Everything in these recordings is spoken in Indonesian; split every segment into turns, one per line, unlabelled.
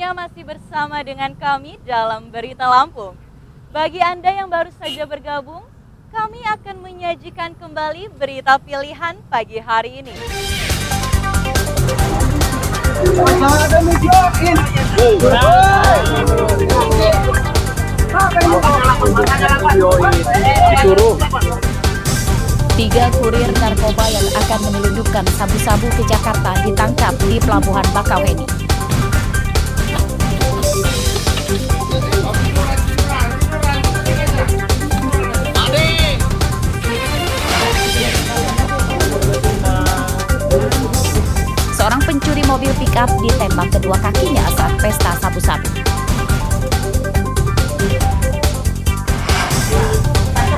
semuanya, masih bersama dengan kami dalam Berita Lampung. Bagi Anda yang baru saja bergabung, kami akan menyajikan kembali berita pilihan pagi hari ini. Tiga kurir narkoba yang akan menyelundupkan sabu-sabu ke Jakarta ditangkap di Pelabuhan Bakauheni. Seorang pencuri mobil pick-up ditembak kedua kakinya saat pesta sabu-sabu.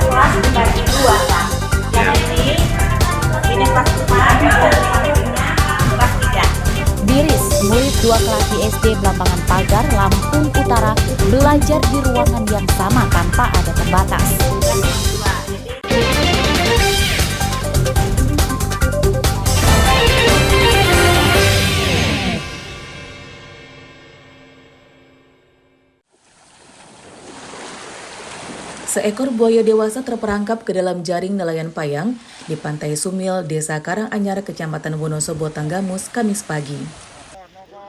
Kelas dibagi dua, Pak. Yang ini kelas 5, kelas 3.
Diris, murid 2 kelas di SD Belambangan Pagar, Lampung Utara, belajar di ruangan yang sama tanpa ada pembatas.
Seekor buaya dewasa terperangkap ke dalam jaring nelayan payang di Pantai Sumil, Desa Karanganyar, Kecamatan Wonosobo, Tanggamus, Kamis pagi.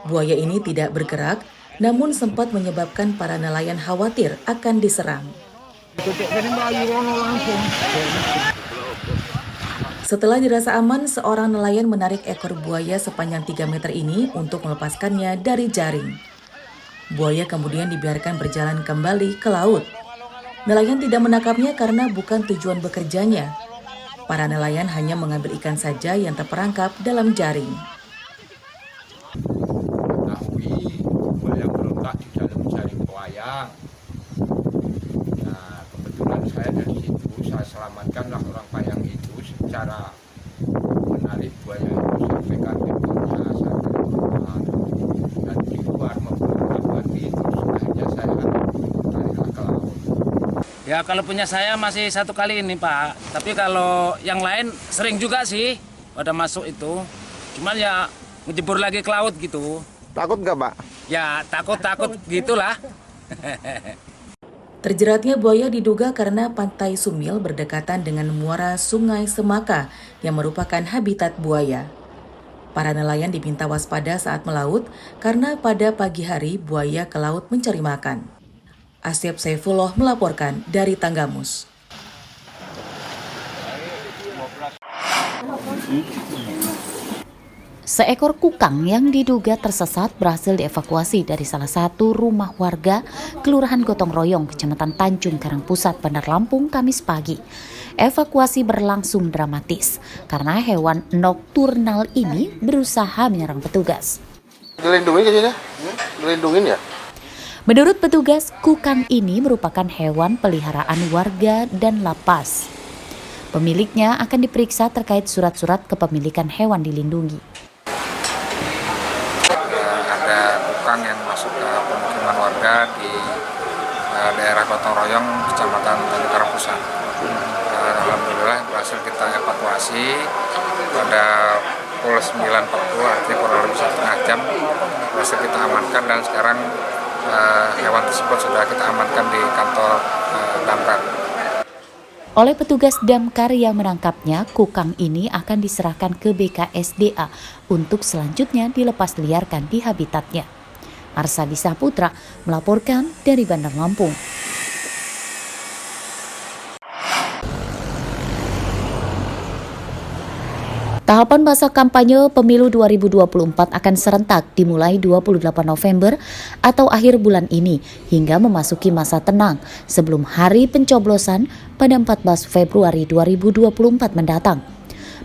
Buaya ini tidak bergerak, namun sempat menyebabkan para nelayan khawatir akan diserang. Setelah dirasa aman, seorang nelayan menarik ekor buaya sepanjang 3 meter ini untuk melepaskannya dari jaring. Buaya kemudian dibiarkan berjalan kembali ke laut. Nelayan tidak menangkapnya karena bukan tujuan bekerjanya. Para nelayan hanya mengambil ikan saja yang terperangkap dalam jaring.
Ketahui buaya berontak di dalam jaring payang. Nah, kebetulan saya dari situ, saya selamatkanlah orang payang itu secara menarik buaya itu sampai ke pintunya, saya keluar dan di luar memberontak lagi, terus akhirnya saya tariklah ke laut.
Ya kalau punya saya masih 1 kali ini Pak, tapi kalau yang lain sering juga sih pada masuk itu. Cuman ya ngejebur lagi ke laut gitu.
Takut nggak Pak?
Ya takut gitulah.
Terjeratnya buaya diduga karena Pantai Sumil berdekatan dengan muara Sungai Semaka yang merupakan habitat buaya. Para nelayan diminta waspada saat melaut karena pada pagi hari buaya ke laut mencari makan. Asyaf Saifullah melaporkan dari Tanggamus.
Seekor kukang yang diduga tersesat berhasil dievakuasi dari salah satu rumah warga Kelurahan Gotong Royong, Kecamatan Tanjung Karang Pusat, Bandar Lampung, Kamis pagi. Evakuasi berlangsung dramatis karena hewan nokturnal ini berusaha menyerang petugas.
Dilindungi kayaknya? Dilindungin ya?
Menurut petugas, kukang ini merupakan hewan peliharaan warga dan lapas. Pemiliknya akan diperiksa terkait surat-surat kepemilikan hewan dilindungi.
Ada kukang yang masuk ke pemukiman warga di daerah Gotong Royong, Kecamatan Tanjung Karang Pusat. Alhamdulillah berhasil kita evakuasi pada pukul 9.40, artinya kurang lebih 1,5 jam. Berhasil kita amankan dan sekarang hewan tersebut sudah kita amankan di kantor damkar.
Oleh petugas damkar yang menangkapnya, kukang ini akan diserahkan ke BKSDA untuk selanjutnya dilepas liarkan di habitatnya. Arsadi Saputra melaporkan dari Bandar Lampung. Tahapan masa kampanye pemilu 2024 akan serentak dimulai 28 November atau akhir bulan ini hingga memasuki masa tenang sebelum hari pencoblosan pada 14 Februari 2024 mendatang.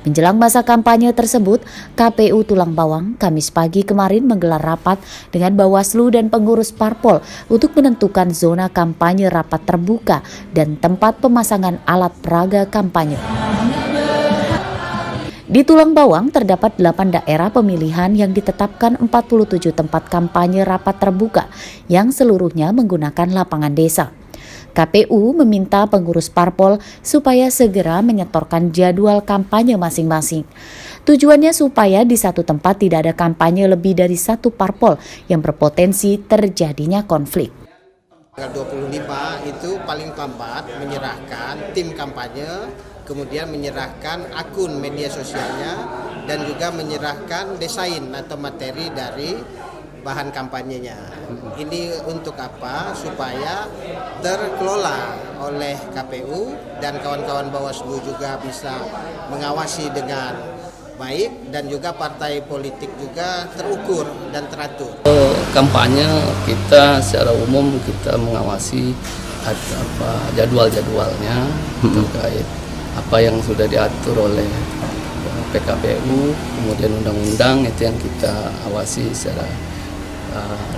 Menjelang masa kampanye tersebut, KPU Tulang Bawang Kamis pagi kemarin menggelar rapat dengan Bawaslu dan pengurus parpol untuk menentukan zona kampanye rapat terbuka dan tempat pemasangan alat peraga kampanye. Di Tulang Bawang terdapat 8 daerah pemilihan yang ditetapkan 47 tempat kampanye rapat terbuka yang seluruhnya menggunakan lapangan desa. KPU meminta pengurus parpol supaya segera menyetorkan jadwal kampanye masing-masing. Tujuannya supaya di satu tempat tidak ada kampanye lebih dari satu parpol yang berpotensi terjadinya konflik.
Tanggal 25 itu paling lambat menyerahkan tim kampanye, kemudian menyerahkan akun media sosialnya, dan juga menyerahkan desain atau materi dari bahan kampanyenya. Ini untuk apa? Supaya terkelola oleh KPU dan kawan-kawan Bawaslu juga bisa mengawasi dengan baik, dan juga partai politik juga terukur dan teratur.
Kampanye kita secara umum kita mengawasi jadwal-jadwalnya terkait apa yang sudah diatur oleh PKPU, kemudian undang-undang itu yang kita awasi secara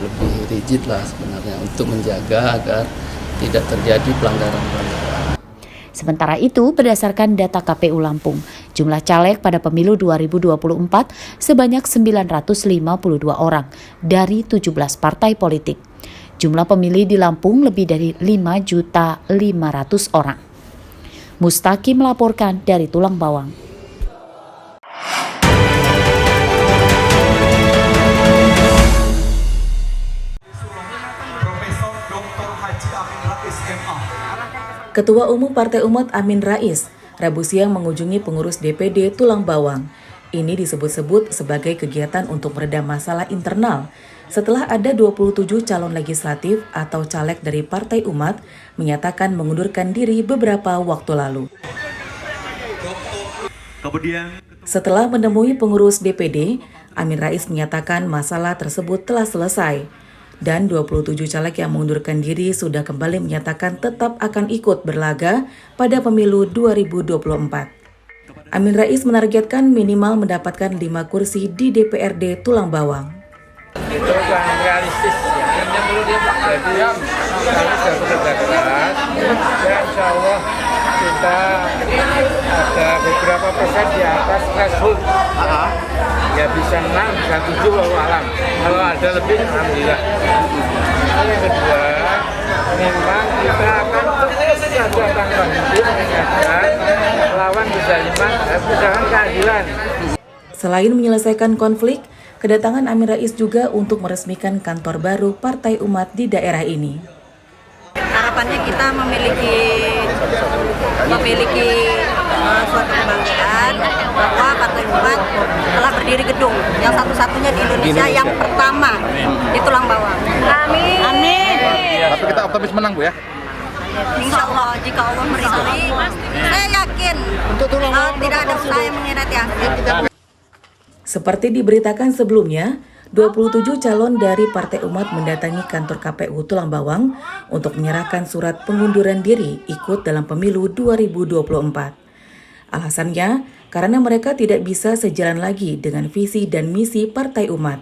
lebih rigid lah sebenarnya untuk menjaga agar tidak terjadi pelanggaran-pelanggaran.
Sementara itu, berdasarkan data KPU Lampung, jumlah caleg pada pemilu 2024 sebanyak 952 orang dari 17 partai politik. Jumlah pemilih di Lampung lebih dari 5.500.000 orang. Mustaqim melaporkan dari Tulang Bawang.
Ketua Umum Partai Umat Amin Rais Rabu siang mengunjungi pengurus DPD Tulang Bawang. Ini disebut-sebut sebagai kegiatan untuk meredam masalah internal setelah ada 27 calon legislatif atau caleg dari Partai Umat menyatakan mengundurkan diri beberapa waktu lalu. Setelah menemui pengurus DPD, Amin Rais menyatakan masalah tersebut telah selesai. Dan 27 caleg yang mengundurkan diri sudah kembali menyatakan tetap akan ikut berlaga pada pemilu 2024. Amin Rais menargetkan minimal mendapatkan 5 kursi di DPRD Tulang Bawang.
Itu yang realistis ya. Jadi kami sudah bekerja keras. Ya insya Allah kita ada beberapa persen di atas threshold. Ya bisa 6, bisa 7 walau alam. Kalau ada lebih, alhamdulillah. Yang kedua, memang kita akan terus saja tanpa henti mengingatkan lawan kezaliman dan menegakkan keadilan.
Selain menyelesaikan konflik, kedatangan Amin Rais juga untuk meresmikan kantor baru Partai Umat di daerah ini.
Harapannya kita memiliki suatu kebanggaan bahwa Partai Umat telah berdiri gedung yang satu-satunya di Indonesia yang pertama di Tulang Bawang. Amin. Amin.
Tapi kita optimis menang, Bu ya?
Insya Allah, jika Allah meridhoi, saya yakin tidak ada usaha yang menyeret yakin.
Seperti diberitakan sebelumnya, 27 calon dari Partai Umat mendatangi kantor KPU Tulang Bawang untuk menyerahkan surat pengunduran diri ikut dalam pemilu 2024. Alasannya, karena mereka tidak bisa sejalan lagi dengan visi dan misi Partai Umat.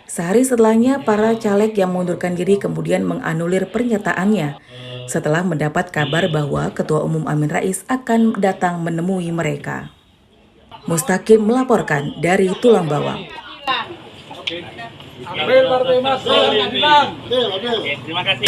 Sehari setelahnya, para caleg yang mengundurkan diri kemudian menganulir pernyataannya setelah mendapat kabar bahwa Ketua Umum Amin Rais akan datang menemui mereka. Mustaqim melaporkan dari Tulang Bawang.
Terima kasih.